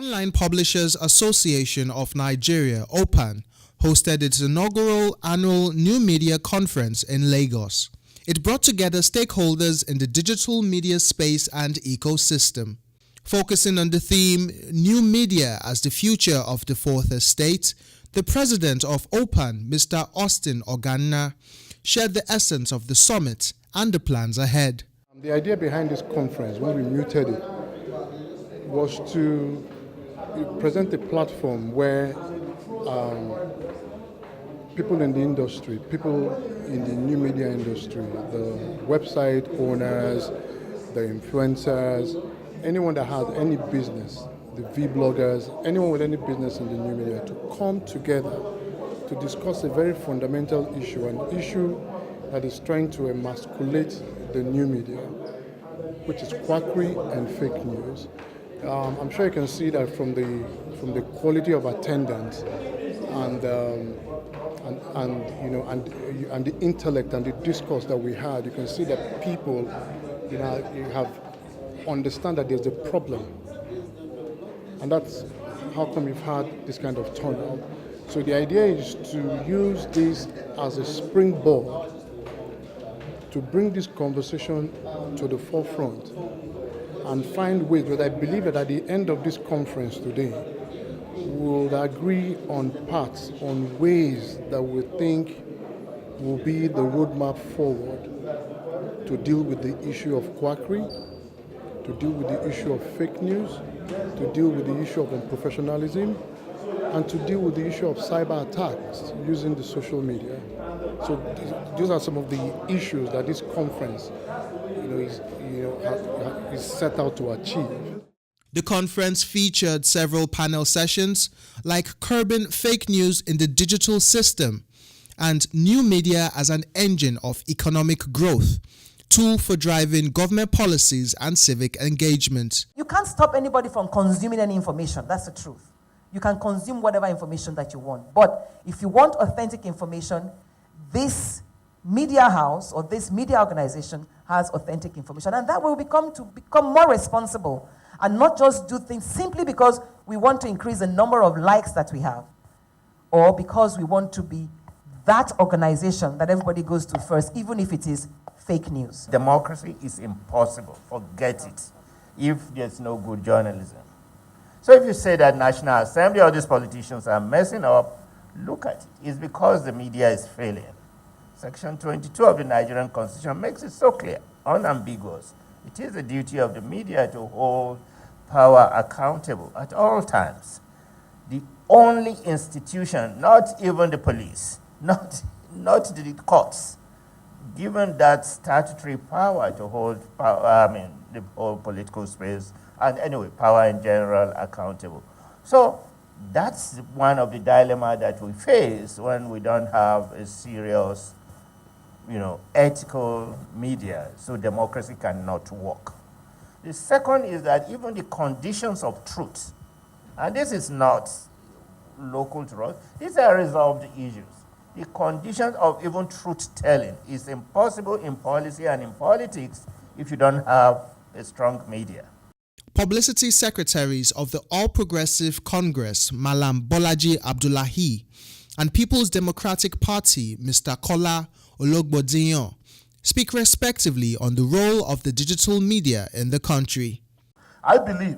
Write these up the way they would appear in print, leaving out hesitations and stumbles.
Online Publishers Association of Nigeria, OPAN, hosted its inaugural annual New Media Conference in Lagos. It brought together stakeholders in the digital media space and ecosystem. Focusing on the theme, New Media as the Future of the Fourth Estate, the president of OPAN, Mr. Austin Oganna, shared the essence of the summit and the plans ahead. The idea behind this conference, when we muted it, was to present a platform where people in the industry, people in the new media industry, the website owners, the influencers, anyone that has any business, the V-bloggers, anyone with any business in the new media, to come together to discuss a very fundamental issue, an issue that is trying to emasculate the new media, which is quackery and fake news. I'm sure you can see that from the quality of attendance and the intellect and the discourse that we had. You can see that people, you have understand that there's a problem, and that's how come you've had this kind of turnout. So the idea is to use this as a springboard to bring this conversation to the forefront and find ways. But I believe that at the end of this conference today, we'll agree on paths, on ways that we think will be the roadmap forward to deal with the issue of quackery, to deal with the issue of fake news, to deal with the issue of unprofessionalism, and to deal with the issue of cyber attacks using the social media. So these are some of the issues that this conference is set out to achieve. The conference featured several panel sessions like Curbing Fake News in the Digital System and New Media as an Engine of Economic Growth, tool for driving government policies and civic engagement. You can't stop anybody from consuming any information. That's the truth. You can consume whatever information that you want. But if you want authentic information, this media house or this media organization has authentic information. And that will become more responsible and not just do things simply because we want to increase the number of likes that we have or because we want to be that organization that everybody goes to first, even if it is fake news. Democracy is impossible. Forget it if there's no good journalism. So if you say that National Assembly or these politicians are messing up, look at it. It's because the media is failing. Section 22 of the Nigerian Constitution makes it so clear, unambiguous. It is the duty of the media to hold power accountable at all times. The only institution, not even the police, not the courts, given that statutory power to hold power, the whole political space, and anyway, power in general accountable. So that's one of the dilemmas that we face when we don't have a serious, ethical media, so democracy cannot work. The second is that even the conditions of truth, and this is not local to us, these are resolved issues. The conditions of even truth-telling is impossible in policy and in politics if you don't have a strong media. Publicity secretaries of the All Progressive Congress, Malam Bolaji Abdullahi, and People's Democratic Party, Mr. Kola Ologbodiyan, speak respectively on the role of the digital media in the country. I believe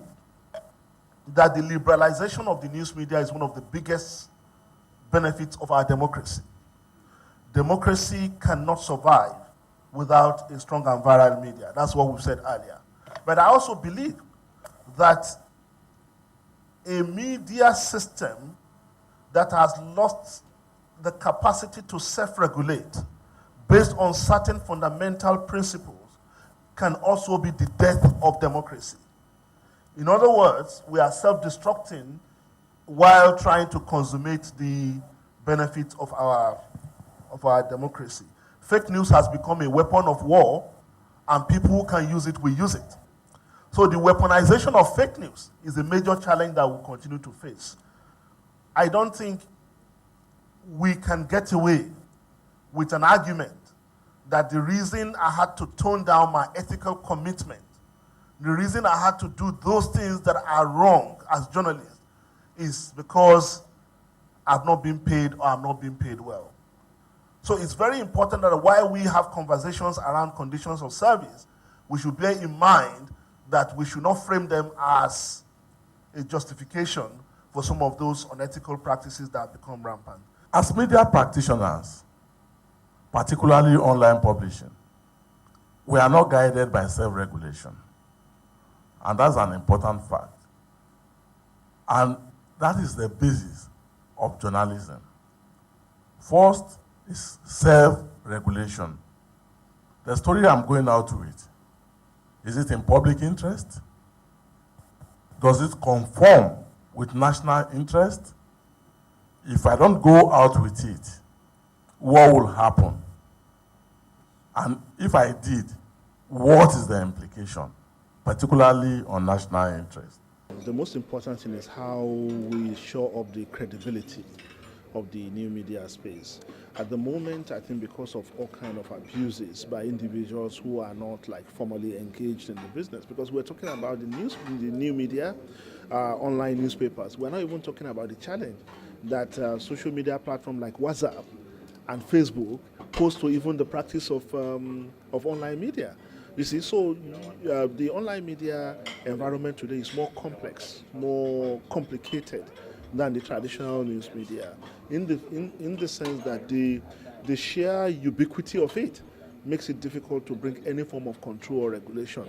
that the liberalization of the news media is one of the biggest benefits of our democracy. Democracy cannot survive without a strong and viral media. That's what we said earlier. But I also believe that a media system that has lost the capacity to self-regulate based on certain fundamental principles can also be the death of democracy. In other words, we are self-destructing while trying to consummate the benefits of our democracy. Fake news has become a weapon of war, and people who can use it will use it. So the weaponization of fake news is a major challenge that we'll continue to face. I don't think we can get away with an argument that the reason I had to tone down my ethical commitment The reason I had to do those things that are wrong as journalists is because I've not been paid or I'm not being paid well. So it's very important that while we have conversations around conditions of service, we should bear in mind that we should not frame them as a justification for some of those unethical practices that have become rampant. As media practitioners, particularly online publishing, we are not guided by self-regulation. And that's an important fact. And that is the basis of journalism. First is self-regulation. The story I'm going out with, is it in public interest? Does it conform with national interest? If I don't go out with it, what will happen? And if I did, what is the implication, particularly on national interest? The most important thing is how we show up the credibility of the new media space. At the moment, I think because of all kind of abuses by individuals who are not like formally engaged in the business, because we're talking about the new media, online newspapers. We're not even talking about the challenge that social media platforms like WhatsApp and Facebook pose to even the practice of online media. You see, so the online media environment today is more complex, more complicated than the traditional news media, in the sense that the sheer ubiquity of it makes it difficult to bring any form of control or regulation.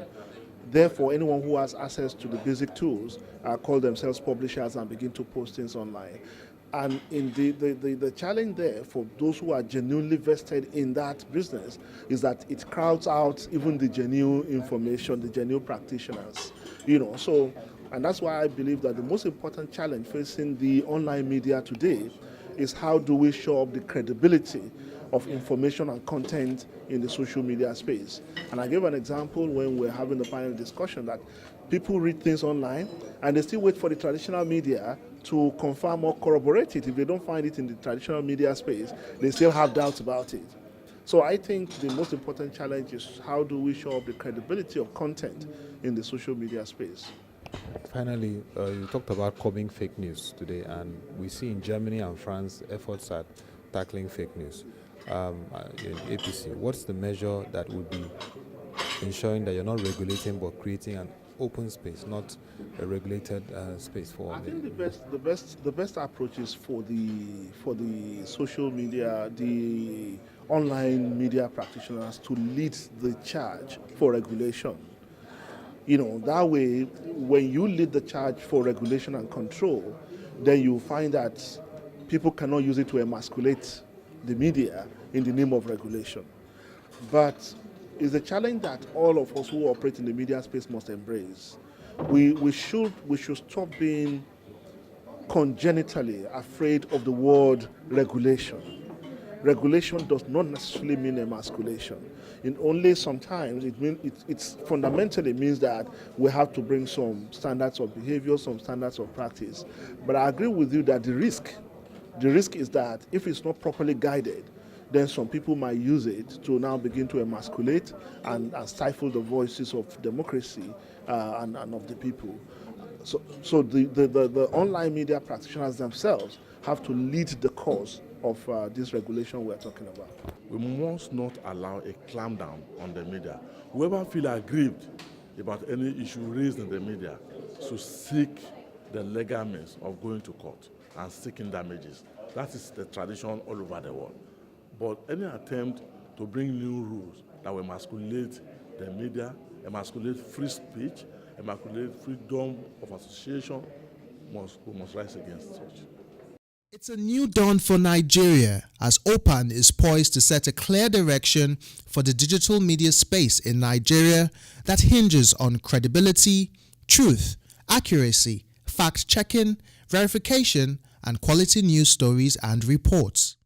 Therefore, anyone who has access to the basic tools call themselves publishers and begin to post things online. And in the challenge there for those who are genuinely vested in that business is that it crowds out even the genuine information, the genuine practitioners, So, and that's why I believe that the most important challenge facing the online media today is how do we show up the credibility of information and content in the social media space. And I gave an example when we're having the panel discussion that people read things online and they still wait for the traditional media to confirm or corroborate it. If they don't find it in the traditional media space, they still have doubts about it. So I think the most important challenge is how do we show up the credibility of content in the social media space. Finally, you talked about curbing fake news today, and we see in Germany and France efforts at tackling fake news. In APC, what's the measure that would be ensuring that you're not regulating but creating an open space, not a regulated space for? I think the best approach is for the social media, the online media practitioners to lead the charge for regulation. That way, when you lead the charge for regulation and control, then you find that people cannot use it to emasculate the media in the name of regulation. But it's a challenge that all of us who operate in the media space must embrace. We should stop being congenitally afraid of the word regulation. Regulation does not necessarily mean emasculation. It only sometimes it fundamentally means that we have to bring some standards of behavior, some standards of practice. But I agree with you that the risk is that if it's not properly guided, then some people might use it to now begin to emasculate and stifle the voices of democracy and of the people. So the online media practitioners themselves have to lead the cause of this regulation we're talking about. We must not allow a clampdown on the media. Whoever feels aggrieved about any issue raised in the media should seek the legal means of going to court and seeking damages. That is the tradition all over the world. But any attempt to bring new rules that will emasculate the media, emasculate free speech, emasculate freedom of association, we must rise against such. It's a new dawn for Nigeria as OPAN is poised to set a clear direction for the digital media space in Nigeria that hinges on credibility, truth, accuracy, fact-checking, verification, and quality news stories and reports.